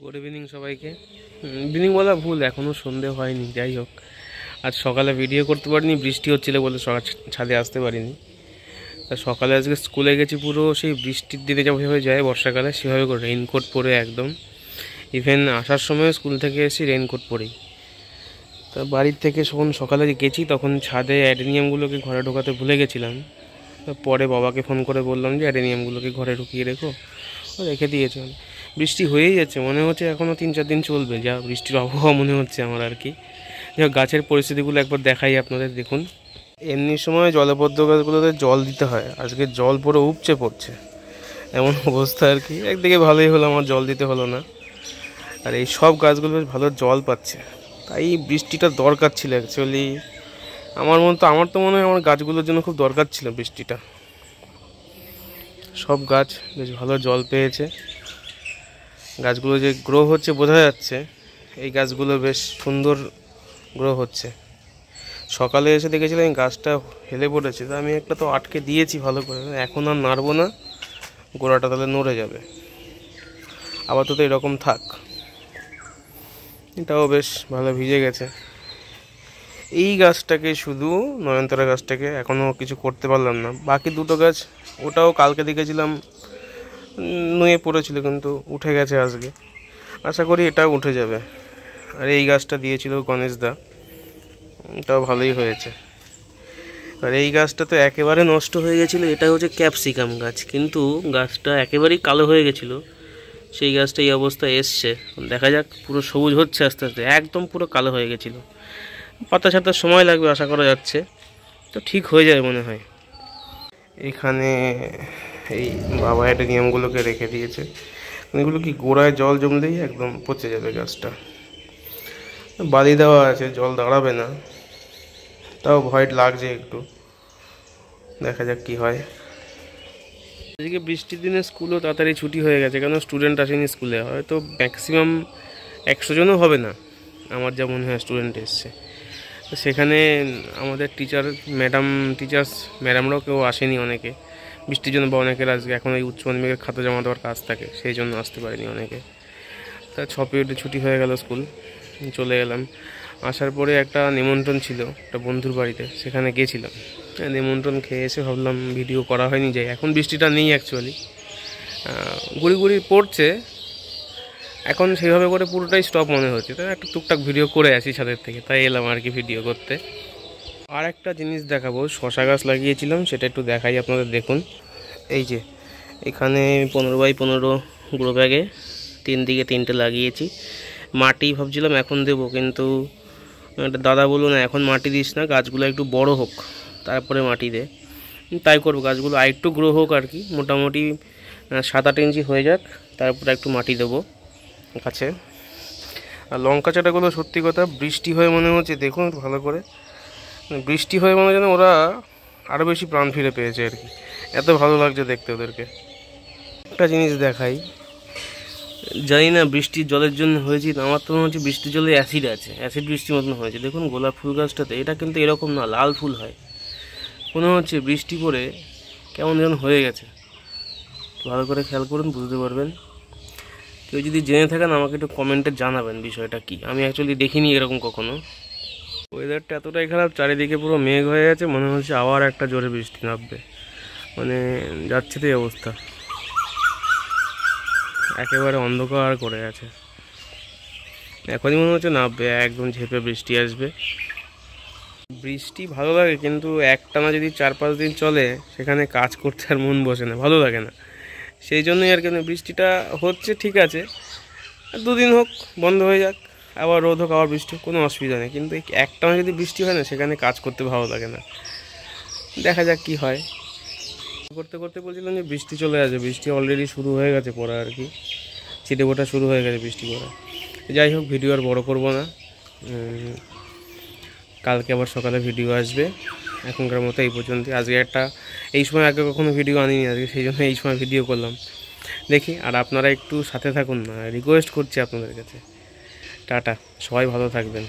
Good evening সবাইকে। Evening বলা ভুল, এখনও সন্ধে হয়নি। যাই হোক, আজ সকালে ভিডিও করতে পারিনি, বৃষ্টি হচ্ছিল বলে ছাদে আসতে পারিনি। তা সকালে আজকে স্কুলে গেছি, পুরো সেই বৃষ্টির দিনে যেভাবে যায় বর্ষাকালে সেভাবে করে রেইনকোট পরে একদম। ইভেন আসার সময় স্কুল থেকে এসে রেইনকোট পরেই। তা বাড়ির থেকে যখন সকালে গেছি তখন ছাদে অ্যাডেনিয়ামগুলোকে ঘরে ঢোকাতে ভুলে গেছিলাম। পরে বাবাকে ফোন করে বললাম যে অ্যাডেনিয়ামগুলোকে ঘরে ঢুকিয়ে রেখো, রেখে দিয়েছে। বৃষ্টি হয়েই যাচ্ছে, মনে হচ্ছে এখনও 3-4 দিন চলবে, যা বৃষ্টির আবহাওয়া মনে হচ্ছে আমার আর কি। যাই গাছের পরিস্থিতিগুলো একবার দেখাই আপনাদের, দেখুন। এমনি সময় জলবদ্ধ গাছগুলোতে জল দিতে হয়, আজকে জল পুরো উপচে পড়ছে, এমন অবস্থা আর কি। একদিকে ভালোই হলো, আমার জল দিতে হলো না। আর এই সব গাছগুলো বেশ ভালো জল পাচ্ছে, তাই বৃষ্টিটা দরকার ছিল অ্যাকচুয়ালি। আমার তো মনে হয় আমার গাছগুলোর জন্য খুব দরকার ছিল বৃষ্টিটা। সব গাছ বেশ ভালো জল পেয়েছে, গাছগুলো যে গ্রো হচ্ছে বোঝা যাচ্ছে। এই গাছগুলো বেশ সুন্দর গ্রো হচ্ছে। সকালে এসে দেখেছিলাম গাছটা হেলে পড়েছে, তো আমি একটা তো আটকে দিয়েছি ভালো করে, এখন আর নাড়বো না, গোড়াটা তাহলে নড়ে যাবে। আপাতত এরকম থাক। এটাও বেশ ভালো ভিজে গেছে। এই গাছটাকে শুধু নয়নতারা গাছটাকে এখনও কিছু করতে পারলাম না। বাকি দুটো গাছ ওটাও কালকে দেখেছিলাম নুয়ে পড়েছিল, কিন্তু উঠে গেছে আজকে। আশা করি এটাও উঠে যাবে। আর এই গাছটা দিয়েছিল গণেশদা, এটাও ভালোই হয়েছে। আর এই গাছটা তো একেবারে নষ্ট হয়ে গেছিলো, এটা হচ্ছে ক্যাপসিকাম গাছ, কিন্তু গাছটা একেবারেই কালো হয়ে গেছিলো। সেই গাছটা এই অবস্থায় এসছে, দেখা যাক। পুরো সবুজ হচ্ছে আস্তে আস্তে, একদম পুরো কালো হয়ে গেছিলো। পাতা ছাড়তে সময় লাগবে আশা করা যাচ্ছে, তো ঠিক হয়ে যাবে মনে হয়। এখানে এই বাবা অ্যাডেনিয়ামগুলোকে রেখে দিয়েছে, এগুলো কি গোড়ায় জল জমলেই একদম পচে যাবে গাছটা। বালি দেওয়া আছে, জল দাঁড়াবে না, তাও ভয় লাগছে একটু। দেখা যাক কি হয়। আজকে বৃষ্টির দিনে স্কুলও তাড়াতাড়ি ছুটি হয়ে গেছে, কেন স্টুডেন্ট আসেনি স্কুলে। হয়তো ম্যাক্সিমাম 100 জনও হবে না, আমার যা মনে হয় স্টুডেন্ট এসছে। তো সেখানে আমাদের টিচার্স ম্যাডামরাও কেউ আসেনি, অনেকে বৃষ্টির জন্য, বা অনেকের আজকে এখন এই উচ্চ মাধ্যমিকের খাতা জমা দেওয়ার কাজ থাকে, সেই জন্য আসতে পারেনি অনেকে। তা 6 পিরিয়ডে ছুটি হয়ে গেল স্কুল, চলে এলাম। আসার পরে একটা নিমন্ত্রণ ছিল একটা বন্ধুর বাড়িতে, সেখানে গিয়েছিলাম। নিমন্ত্রণ খেয়ে এসে ভাবলাম ভিডিও করা হয়নি, যাই। এখন বৃষ্টিটা নেই অ্যাকচুয়ালি, গুড়ি গুড়ি পড়ছে এখন, সেইভাবে করে পুরোটাই স্টপ মনে হচ্ছে। তাই একটু টুকটাক ভিডিও করে আসি ছাদের থেকে, তাই এলাম আর কি ভিডিও করতে। আর একটা জিনিস দেখাবো, শশা গাছ লাগিয়েছিলাম, সেটা একটু দেখাই আপনাদের, দেখুন। এই যে এখানে 15x15 গ্রো ব্যাগে 3 দিকে 3টে লাগিয়েছি। মাটি ভাবছিলাম এখন দেবো, কিন্তু একটা দাদা বললো না এখন মাটি দিস না, গাছগুলো একটু বড় হোক তারপরে মাটি দে। তাই করবো, গাছগুলো আরেকটু গ্রো হোক আর কি, মোটামুটি 7-8 ইঞ্চি হয়ে যাক, তারপরে একটু মাটি দেবো গাছে। আর লঙ্কা চাটাগুলো সত্যি কথা বৃষ্টি হয়ে মনে হচ্ছে, দেখুন ভালো করে, বৃষ্টি হয়ে মনে হচ্ছে ওরা আরও বেশি প্রাণ ফিরে পেয়েছে আর কি, এত ভালো লাগছে দেখতে ওদেরকে। একটা জিনিস দেখাই, জানি না বৃষ্টির জলের জন্য হয়েছে, আমার তো মনে হচ্ছে বৃষ্টির জলে অ্যাসিড আছে, অ্যাসিড বৃষ্টির মতন হয়েছে। দেখুন গোলাপ ফুল গাছটাতে, এটা কিন্তু এরকম না, লাল ফুল হয়। মনে হচ্ছে বৃষ্টি পড়ে কেমন যেন হয়ে গেছে। ভালো করে খেয়াল করুন, বুঝতে পারবেন। কেউ যদি জেনে থাকেন আমাকে একটু কমেন্টে জানাবেন বিষয়টা কি, আমি অ্যাকচুয়ালি দেখিনি এরকম কখনো। ওয়েদারটা এতটাই খারাপ, চারিদিকে পুরো মেঘ হয়ে গেছে, মনে হচ্ছে আবার একটা জোরে বৃষ্টি নামবে, মানে যাচ্ছে তো এই অবস্থা, একেবারে অন্ধকার করে আছে। এখনই মনে হচ্ছে নামবে, একদম ঝেঁপে বৃষ্টি আসবে। বৃষ্টি ভালো লাগে, কিন্তু একটানা যদি 4-5 দিন চলে, সেখানে কাজ করতে আর মন বসে না, ভালো লাগে না। সেই জন্যই আর কি বৃষ্টিটা হচ্ছে, ঠিক আছে 2 দিন হোক, বন্ধ হয়ে যাক, আবার রোদ হোক, আবার বৃষ্টি হোক, কোনো অসুবিধা নেই। কিন্তু একটানা যদি বৃষ্টি হয় না, সেখানে কাজ করতে ভালো লাগে না। দেখা যাক কি হয়। করতে করতে বলছিলাম যে বৃষ্টি চলে আসে, বৃষ্টি অলরেডি শুরু হয়ে গেছে পড়া আর কি, ছিটে ফোটা শুরু হয়ে গেছে বৃষ্টি পড়া। যাই হোক, ভিডিও আর বড় করব না, কালকে আবার সকালে ভিডিও আসবে। এখনকার মতো এই পর্যন্ত। আজকে এই সময় আগে কখনো ভিডিও আনিনি আজকে, সেই জন্য এই সময় ভিডিও করলাম। দেখি, আর আপনারা একটু সাথে থাকুন না, রিকোয়েস্ট করছি আপনাদের কাছে। টাটা, সবাই ভালো থাকবেন।